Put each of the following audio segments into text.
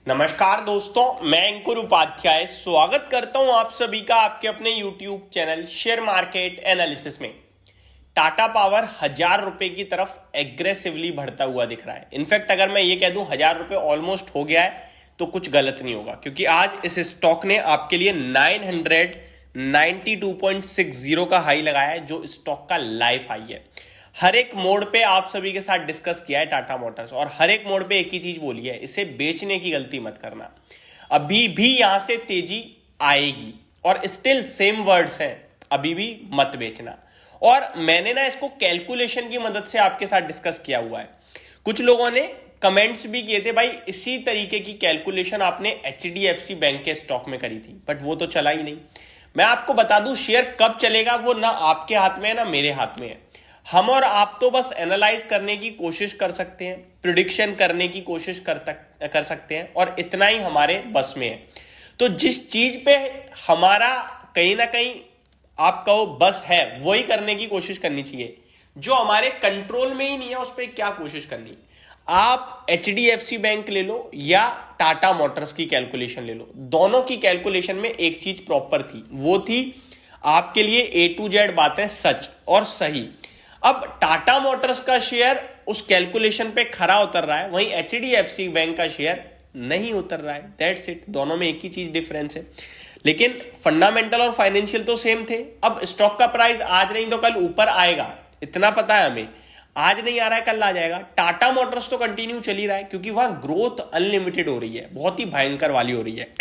नमस्कार दोस्तों, मैं अंकुर उपाध्याय स्वागत करता हूं आप सभी का आपके अपने YouTube channel share market analysis में। टाटा पावर 1000 रुपए की तरफ एग्रेसिवली बढ़ता हुआ दिख रहा है। इनफैक्ट अगर मैं ये कह दूं 1000 रुपए ऑलमोस्ट हो गया है तो कुछ गलत नहीं होगा, क्योंकि आज इस स्टॉक ने आपके लिए 992.60 का हाई लगाया है, जो स्टॉक का लाइफ हाई है। हर एक मोड पे आप सभी के साथ डिस्कस किया है टाटा मोटर्स, और हर एक मोड पे एक ही चीज बोली है, इसे बेचने की गलती मत करना। अभी भी यहां से तेजी आएगी और स्टिल सेम वर्ड्स हैं, अभी भी मत बेचना। और मैंने ना इसको कैलकुलेशन की मदद से आपके साथ डिस्कस किया हुआ है। कुछ लोगों ने कमेंट्स भी किए थे, भाई इसी तरीके की कैलकुलेशन आपने HDFC बैंक के स्टॉक में करी थी, बट वो तो चला ही नहीं। मैं आपको बता दूं शेयर कब चलेगा वो ना आपके हाथ में है ना मेरे हाथ में है। हम और आप तो बस एनालाइज करने की कोशिश कर सकते हैं, प्रिडिक्शन करने की कोशिश कर सकते हैं, और इतना ही हमारे बस में है। तो जिस चीज पे हमारा कहीं ना कहीं आप कहो बस है, वही करने की कोशिश करनी चाहिए। जो हमारे कंट्रोल में ही नहीं है उस पर क्या कोशिश करनी। आप HDFC बैंक ले लो या टाटा मोटर्स की कैलकुलेशन ले लो, दोनों की कैलकुलेशन में एक चीज प्रॉपर थी, वो थी आपके लिए A to Z बातें सच और सही। अब टाटा मोटर्स का शेयर उस कैलकुलेशन पे खरा उतर रहा है, वहीं HDFC बैंक का शेयर नहीं उतर रहा है। दैट्स इट, दोनों में एक ही चीज डिफरेंस है, लेकिन फंडामेंटल और फाइनेंशियल तो सेम थे। अब स्टॉक का प्राइस आज नहीं तो कल ऊपर आएगा, इतना पता है हमें। आज नहीं आ रहा है, कल आ जाएगा। टाटा मोटर्स तो कंटिन्यू चल ही रहा है, क्योंकि वहां ग्रोथ अनलिमिटेड हो रही है, बहुत ही भयंकर वाली हो रही है।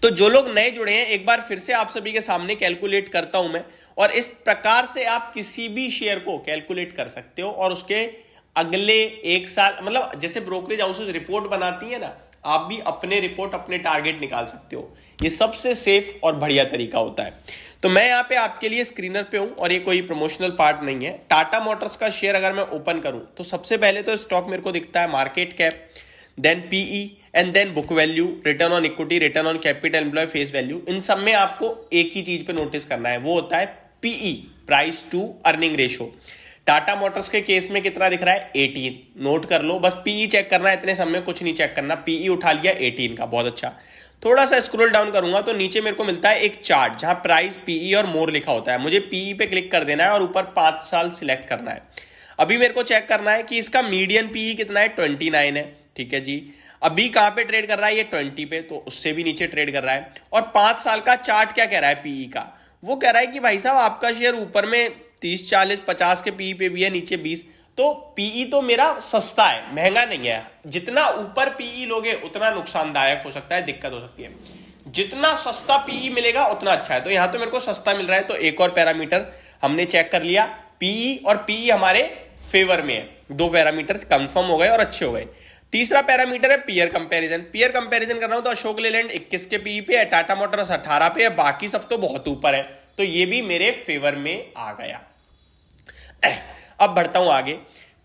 तो जो लोग नए जुड़े हैं, एक बार फिर से आप सभी के सामने कैलकुलेट करता हूं मैं, और इस प्रकार से आप किसी भी शेयर को कैलकुलेट कर सकते हो और उसके अगले एक साल, मतलब जैसे ब्रोकरेज हाउसेस रिपोर्ट बनाती है ना, आप भी अपने रिपोर्ट अपने टारगेट निकाल सकते हो। ये सबसे सेफ और बढ़िया तरीका होता है। तो मैं यहाँ पे आपके लिए स्क्रीनर पे हूं, और ये कोई प्रमोशनल पार्ट नहीं है। टाटा मोटर्स का शेयर अगर मैं ओपन करूं तो सबसे पहले तो स्टॉक मेरे को दिखता है market cap, then PE and then book value, return on equity, return on capital employ, face value. इन सब में आपको एक ही चीज पे नोटिस करना है, वो होता है PE, price to earning ratio. Tata motors के केस में कितना दिख रहा है? 18। नोट कर लो, बस PE चेक करना है, इतने सब में कुछ नहीं चेक करना। PE उठा लिया 18 का, बहुत अच्छा। थोड़ा सा स्क्रॉल डाउन करूंगा तो नीचे मेरे को मिलता है एक चार्ट जहां प्राइस, PE और मोर लिखा होता है। मुझे PE पे क्लिक कर देना है और ऊपर 5 साल सिलेक्ट करना है। अभी मेरे को चेक करना है कि इसका मीडियन PE कितना है, 29 है। ठीक है जी। अभी कहां पे ट्रेड कर रहा है? ये 20 पे, तो उससे भी नीचे ट्रेड कर रहा है। और 5 साल का चार्ट क्या कह रहा है PE का? वो कह रहा है कि भाई साहब आपका शेयर ऊपर में 30, 40, 50 के PE पे भी है, नीचे 20। तो PE तो मेरा सस्ता है, महंगा नहीं है। जितना ऊपर PE लोगे उतना नुकसानदायक हो सकता है, दिक्कत हो सकती है। जितना सस्ता PE मिलेगा उतना अच्छा है। तो यहां तो मेरे को सस्ता मिल रहा है, तो एक और पैरामीटर हमने चेक कर लिया। PE और PE हमारे फेवर में है, 2 पैरामीटर कंफर्म हो गए और अच्छे हो गए। तीसरा पैरामीटर है पीयर कंपैरिजन। पीयर कंपैरिजन कर रहा हूं तो अशोक लेलैंड 21 के PE पे है, टाटा मोटर्स 18 पे है, बाकी सब तो बहुत ऊपर है। तो ये भी मेरे फेवर में आ गया। अब बढ़ता हूं आगे।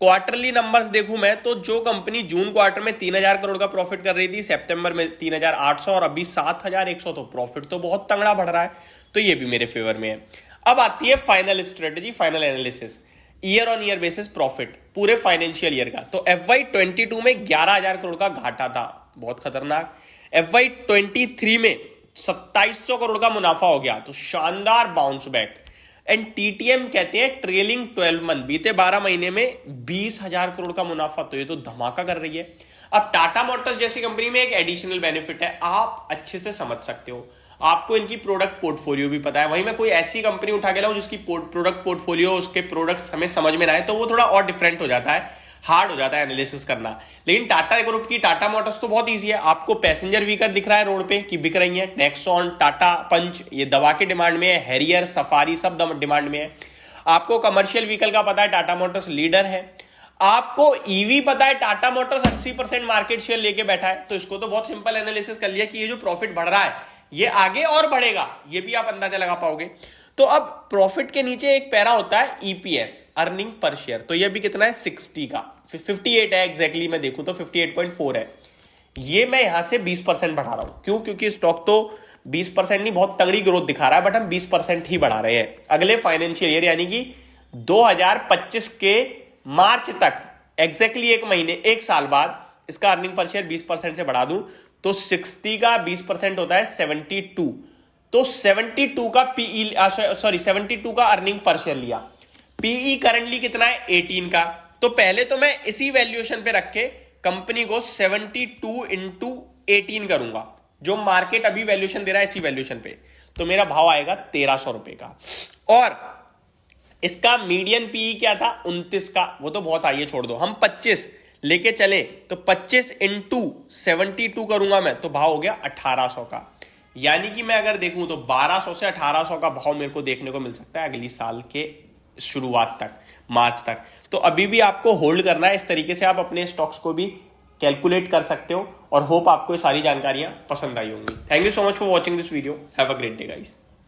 क्वार्टरली नंबर्स देखूं मैं तो जो कंपनी जून क्वार्टर में 3000 करोड़ का प्रॉफिट कर रही थी, सितंबर में 3800 और अभी 7100, तो प्रॉफिट तो बहुत तगड़ा बढ़ रहा है। तो ये भी मेरे फेवर में है। अब आती है final strategy, final analysis, year on year basis profit पूरे फाइनेंशियल ईयर का। तो FY22 में 11000 करोड़ का घाटा था, बहुत खतरनाक। FY23 में 2700 करोड़ का मुनाफा हो गया, तो शानदार बाउंस बैक। एंड TTM कहते हैं ट्रेलिंग 12 मंथ, बीते 12 महीने में 20,000 करोड़ का मुनाफा, तो ये तो धमाका कर रही है। अब टाटा मोटर्स जैसी कंपनी में एक एडिशनल बेनिफिट है, आप अच्छे से समझ सकते हो, आपको इनकी प्रोडक्ट पोर्टफोलियो भी पता है। वहीं मैं कोई ऐसी कंपनी उठा के लाऊं जिसकी प्रोडक्ट पोर्टफोलियो, उसके प्रोडक्ट्स हमें समझ में ना आए, तो वो थोड़ा और डिफरेंट हो जाता है, हार्ड हो जाता है एनालिसिस करना। लेकिन टाटा ग्रुप की टाटा मोटर्स तो बहुत ईजी है। आपको पैसेंजर व्हीकल दिख रहा है रोड पे कि बिक रही है, नेक्सॉन, टाटा पंच, ये दवा के डिमांड में है, हैरियर, सफारी सब डिमांड में है। आपको कमर्शियल व्हीकल का पता है, टाटा मोटर्स लीडर है। आपको EV पता है, टाटा मोटर्स 80% मार्केट शेयर लेके बैठा है। तो इसको तो बहुत सिंपल एनालिसिस कर लिया कि ये जो प्रॉफिट बढ़ रहा है ये आगे और बढ़ेगा, ये भी आप अंदाजा लगा पाओगे। तो अब प्रॉफिट के नीचे एक पैरा होता है EPS, अर्निंग पर शेयर। तो ये भी कितना है? 60 का, 58 है एग्जैक्टली। मैं देखूं तो 58.4 है। ये मैं यहां से 20% बढ़ा रहा हूं। क्यों? क्योंकि स्टॉक तो 20% नहीं, बहुत तगड़ी ग्रोथ दिखा रहा है, बट हम 20% ही बढ़ा रहे हैं। अगले फाइनेंशियल ईयर यानी कि 2025 के मार्च तक, एग्जैक्टली एक महीने, एक साल बाद इसका अर्निंग पर शेयर 20% से बढ़ा दूं तो 60 का 20% होता है 72। तो 72 का पीई, सॉरी 72 का अर्निंग पर शेयर लिया। पीई करंटली कितना है 18 का। तो पहले तो मैं इसी वैल्यूएशन पे रख के कंपनी को 72 इंटू 18 करूंगा, जो मार्केट अभी वैल्यूएशन दे रहा है इसी वैल्यूएशन पे, तो मेरा भाव आएगा 1300 रुपए का। और इसका मीडियन पीई क्या था 29 का, वो तो बहुत हाई है, छोड़ दो। हम 25 लेके चले तो 25 इंटू 72 करूंगा मैं, तो भाव हो गया 1800 का। यानी कि मैं अगर देखूं तो 1200 से 1800 का भाव मेरे को देखने को मिल सकता है अगली साल के शुरुआत तक, मार्च तक। तो अभी भी आपको होल्ड करना है। इस तरीके से आप अपने स्टॉक्स को भी कैलकुलेट कर सकते हो। और होप आपको ये सारी जानकारियां पसंद आई होंगी। Thank you so much for watching this video. Have a great day guys.